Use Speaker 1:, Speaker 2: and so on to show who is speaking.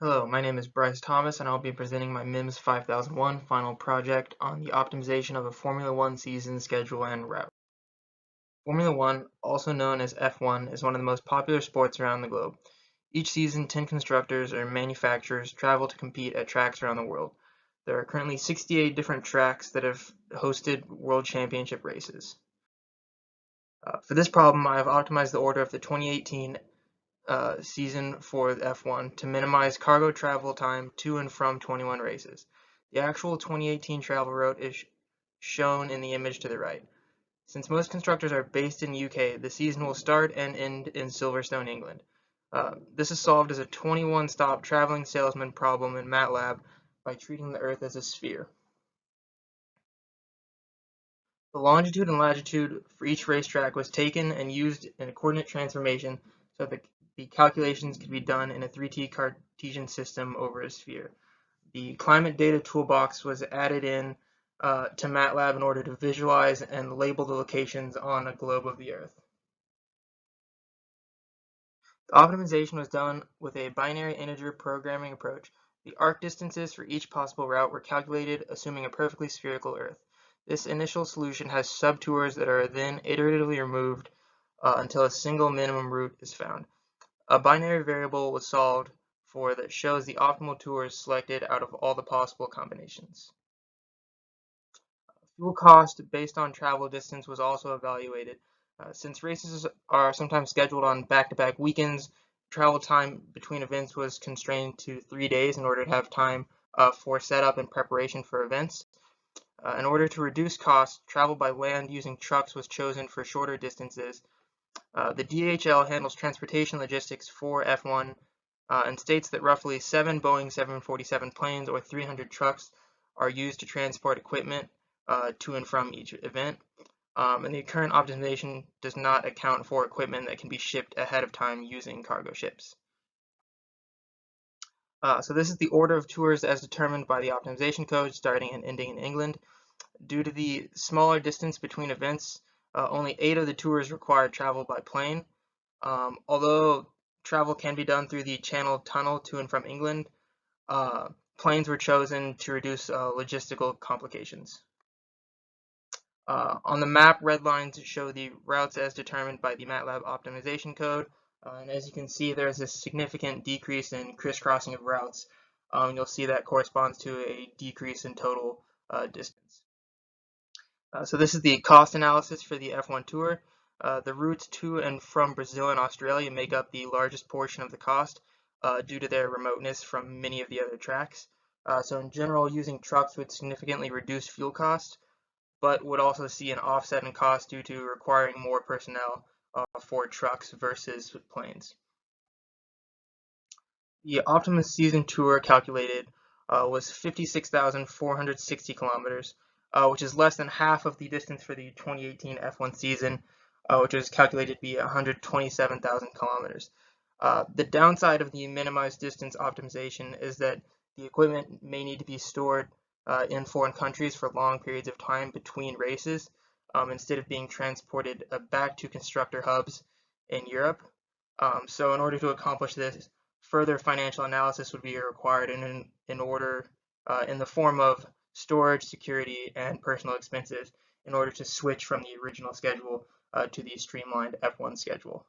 Speaker 1: Hello, my name is Bryce Thomas, and I'll be presenting my MEMS 5001 final project on the optimization of a Formula One season schedule and route. Formula One, also known as F1, is one of the most popular sports around the globe. Each season, 10 constructors or manufacturers travel to compete at tracks around the world. There are currently 68 different tracks that have hosted World Championship races. For this problem, I have optimized the order of the 2018 season for F1 to minimize cargo travel time to and from 21 races. The actual 2018 travel route is shown in the image to the right. Since most constructors are based in UK, the season will start and end in Silverstone, England. This is solved as a 21-stop traveling salesman problem in MATLAB by treating the Earth as a sphere. The longitude and latitude for each racetrack was taken and used in a coordinate transformation so that the calculations could be done in a 3D Cartesian system over a sphere. The climate data toolbox was added in to MATLAB in order to visualize and label the locations on a globe of the Earth. The optimization was done with a binary integer programming approach. The arc distances for each possible route were calculated assuming a perfectly spherical Earth. This initial solution has subtours that are then iteratively removed until a single minimum route is found. A binary variable was solved for that shows the optimal tours selected out of all the possible combinations. Fuel cost based on travel distance was also evaluated. Since races are sometimes scheduled on back-to-back weekends, travel time between events was constrained to 3 days in order to have time for setup and preparation for events. In order to reduce costs, travel by land using trucks was chosen for shorter distances. The DHL handles transportation logistics for F1 and states that roughly 7 Boeing 747 planes or 300 trucks are used to transport equipment to and from each event. And the current optimization does not account for equipment that can be shipped ahead of time using cargo ships. So this is the order of tours as determined by the optimization code starting and ending in England. Due to the smaller distance between events, only 8 of the tours require travel by plane. Although travel can be done through the Channel Tunnel to and from England, planes were chosen to reduce logistical complications. On the map, red lines show the routes as determined by the MATLAB optimization code. And as you can see, there's a significant decrease in crisscrossing of routes. You'll see that corresponds to a decrease in total distance. So this is the cost analysis for the F1 Tour. The routes to and from Brazil and Australia make up the largest portion of the cost due to their remoteness from many of the other tracks. So in general, using trucks would significantly reduce fuel costs, but would also see an offset in cost due to requiring more personnel for trucks versus planes. The optimum season tour calculated was 56,460 kilometers, which is less than half of the distance for the 2018 F1 season, which was calculated to be 127,000 kilometers. The downside of the minimized distance optimization is that the equipment may need to be stored in foreign countries for long periods of time between races instead of being transported back to constructor hubs in Europe. So in order to accomplish this, further financial analysis would be required in order in the form of storage, security, and personal expenses in order to switch from the original schedule to the streamlined F1 schedule.